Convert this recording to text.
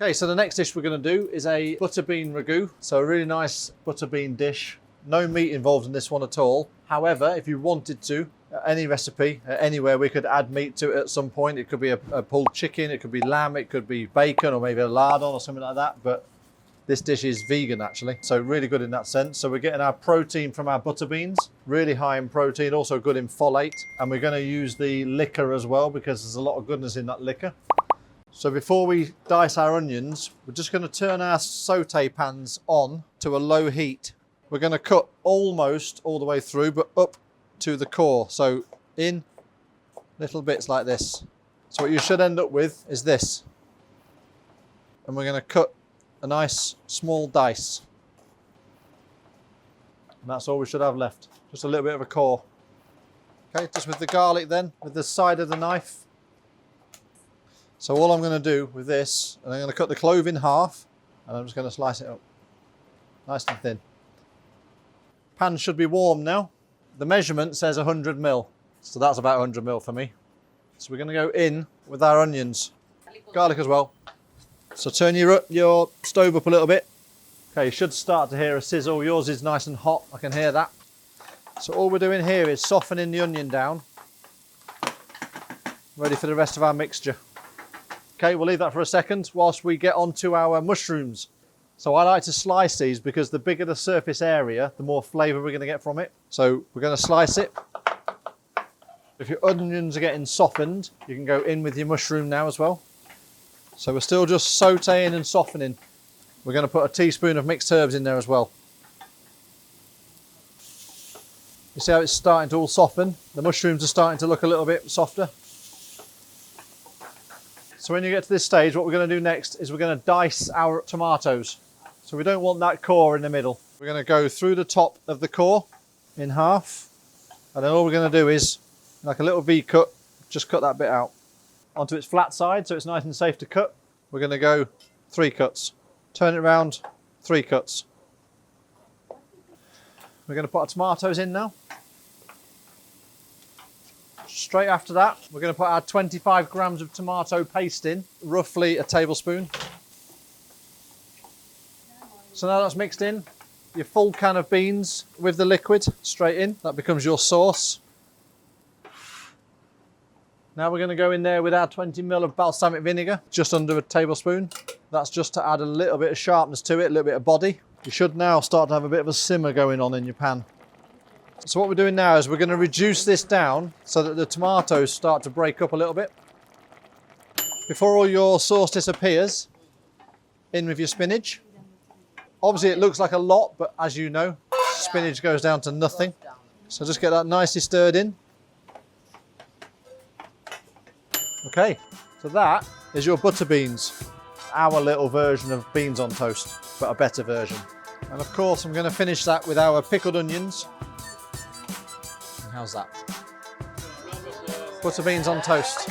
Okay, so the next dish we're going to do is a Butterbean Ragu. So a really nice butterbean dish. No meat involved in this one at all. However, if you wanted to, any recipe, anywhere, we could add meat to it at some point. It could be a pulled chicken, it could be lamb, it could be bacon, or maybe a lardon or something like that. But this dish is vegan actually, so really good in that sense. So we're getting our protein from our butter beans, really high in protein, also good in folate. And we're going to use the liquor as well because there's a lot of goodness in that liquor. So before we dice our onions, we're just going to turn our saute pans on to a low heat. We're going to cut almost all the way through, but up to the core. So in little bits like this. So what you should end up with is this. And we're going to cut a nice small dice. And that's all we should have left. Just a little bit of a core. Okay, just with the garlic then, with the side of the knife. So all I'm going to do with this, and I'm going to cut the clove in half, and I'm just going to slice it up. Nice and thin. Pan should be warm now. The measurement says 100 ml, so that's about 100 ml for me. So we're going to go in with our onions. Garlic as well. So turn your stove up a little bit. Okay, you should start to hear a sizzle. Yours is nice and hot, I can hear that. So all we're doing here is softening the onion down. Ready for the rest of our mixture. Okay, we'll leave that for a second whilst we get onto our mushrooms. So I like to slice these because the bigger the surface area, the more flavour we're going to get from it. So we're going to slice it. If your onions are getting softened, you can go in with your mushroom now as well. So we're still just sautéing and softening. We're going to put a teaspoon of mixed herbs in there as well. You see how it's starting to all soften? The mushrooms are starting to look a little bit softer. So when you get to this stage, what we're going to do next is we're going to dice our tomatoes. So we don't want that core in the middle. We're going to go through the top of the core in half. And then all we're going to do is, like a little V cut, just cut that bit out. Onto its flat side so it's nice and safe to cut. We're going to go 3 cuts. Turn it around, 3 cuts. We're going to put our tomatoes in now. Straight after that, we're going to put our 25 grams of tomato paste in, roughly a tablespoon. So now that's mixed in, your full can of beans with the liquid straight in. That becomes your sauce. Now we're going to go in there with our 20 ml of balsamic vinegar, just under a tablespoon. That's just to add a little bit of sharpness to it, a little bit of body. You should now start to have a bit of a simmer going on in your pan. So what we're doing now is we're going to reduce this down so that the tomatoes start to break up a little bit. Before all your sauce disappears, in with your spinach. Obviously it looks like a lot, but as you know, spinach goes down to nothing. So just get that nicely stirred in. Okay, so that is your butter beans. Our little version of beans on toast, but a better version. And of course, I'm going to finish that with our pickled onions. And how's that? Butter beans on toast.